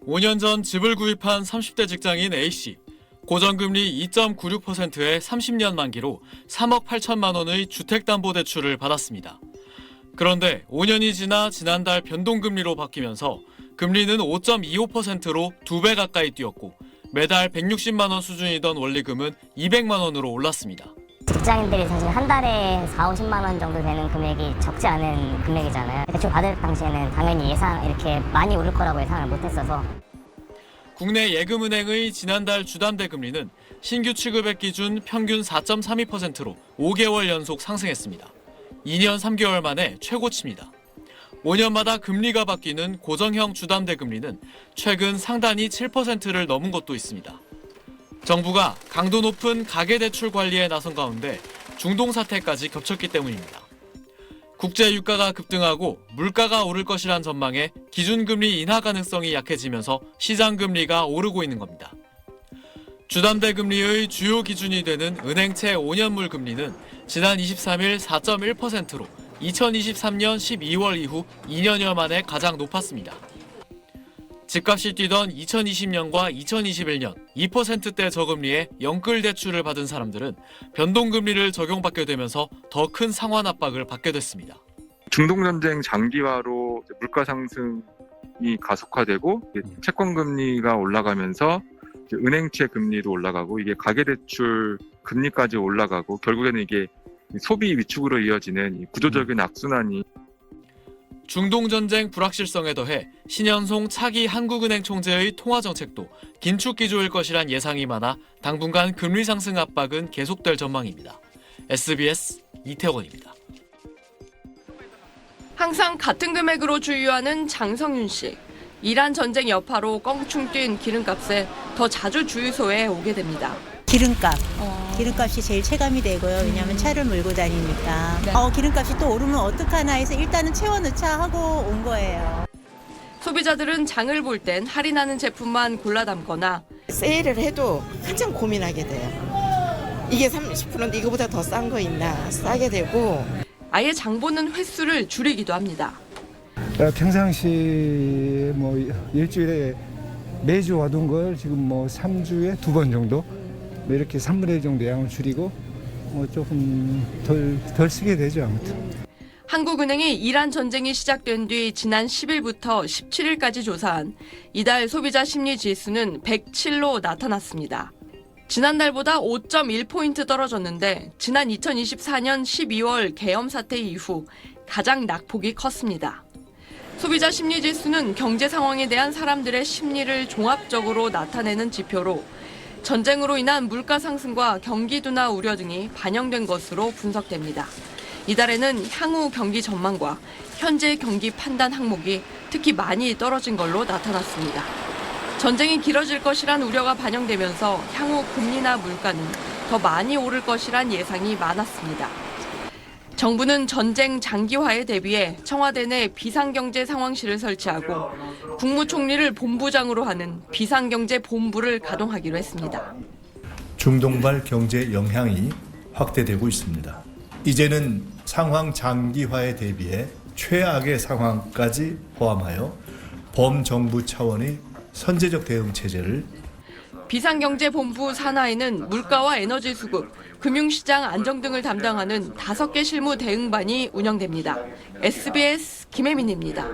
5년 전 집을 구입한 30대 직장인 A씨. 고정금리 2.96%의 30년 만기로 3억 8천만 원의 주택담보대출을 받았습니다. 그런데 5년이 지나 지난달 변동금리로 바뀌면서 금리는 5.25%로 2배 가까이 뛰었고 매달 160만 원 수준이던 원리금은 200만 원으로 올랐습니다. 직장인들이 사실 한 달에 4, 50만 원 정도 되는 금액이 적지 않은 금액이잖아요. 대출 받을 당시에는 당연히 이렇게 많이 오를 거라고 예상을 못했어서. 국내 예금은행의 지난달 주담대 금리는 신규 취급액 기준 평균 4.32%로 5개월 연속 상승했습니다. 2년 3개월 만에 최고치입니다. 5년마다 금리가 바뀌는 고정형 주담대 금리는 최근 상단이 7%를 넘은 곳도 있습니다. 정부가 강도 높은 가계대출 관리에 나선 가운데 중동 사태까지 겹쳤기 때문입니다. 국제 유가가 급등하고 물가가 오를 것이란 전망에 기준금리 인하 가능성이 약해지면서 시장금리가 오르고 있는 겁니다. 주담대 금리의 주요 기준이 되는 은행채 5년물 금리는 지난 23일 4.1%로 2023년 12월 이후 2년여 만에 가장 높았습니다. 집값이 뛰던 2020년과 2021년 2%대 저금리에 영끌 대출을 받은 사람들은 변동금리를 적용받게 되면서 더 큰 상환 압박을 받게 됐습니다. 중동전쟁 장기화로 물가 상승이 가속화되고 채권금리가 올라가면서 은행채 금리도 올라가고 이게 가계대출 금리까지 올라가고 결국에는 이게 소비 위축으로 이어지는 구조적인 악순환이 중동전쟁 불확실성에 더해 신현송 차기 한국은행 총재의 통화정책도 긴축기조일 것이란 예상이 많아 당분간 금리 상승 압박은 계속될 전망입니다. SBS 이태원입니다. 항상 같은 금액으로 주유하는 장성윤 씨. 이란 전쟁 여파로 껑충 뛴 기름값에 더 자주 주유소에 오게 됩니다. 기름값이 제일 체감이 되고요. 왜냐하면 차를 몰고 다니니까. 네. 기름값이 또 오르면 어떡하나 해서 일단은 채워넣자 하고 온 거예요. 소비자들은 장을 볼 땐 할인하는 제품만 골라 담거나 세일을 해도 한참 고민하게 돼요. 이게 30%인데 이거보다 더 싼 거 있나 싸게 되고 아예 장 보는 횟수를 줄이기도 합니다. 평상시 일주일에 매주 와둔 걸 지금 3주에 2번 정도 이렇게 3분의 1 정도 양을 줄이고 조금 덜 쓰게 되죠. 아무튼. 한국은행이 이란 전쟁이 시작된 뒤 지난 10일부터 17일까지 조사한 이달 소비자 심리 지수는 107로 나타났습니다. 지난달보다 5.1포인트 떨어졌는데 지난 2024년 12월 계엄 사태 이후 가장 낙폭이 컸습니다. 소비자 심리 지수는 경제 상황에 대한 사람들의 심리를 종합적으로 나타내는 지표로 전쟁으로 인한 물가 상승과 경기 둔화 우려 등이 반영된 것으로 분석됩니다. 이달에는 향후 경기 전망과 현재 경기 판단 항목이 특히 많이 떨어진 걸로 나타났습니다. 전쟁이 길어질 것이란 우려가 반영되면서 향후 금리나 물가는 더 많이 오를 것이란 예상이 많았습니다. 정부는 전쟁 장기화에 대비해 청와대 내 비상경제상황실을 설치하고 국무총리를 본부장으로 하는 비상경제본부를 가동하기로 했습니다. 중동발 경제 영향이 확대되고 있습니다. 이제는 상황 장기화에 대비해 최악의 상황까지 포함하여 범정부 차원의 선제적 대응 체제를 비상경제본부 산하에는 물가와 에너지 수급, 금융시장 안정 등을 담당하는 5개 실무 대응반이 운영됩니다. SBS 김혜민입니다.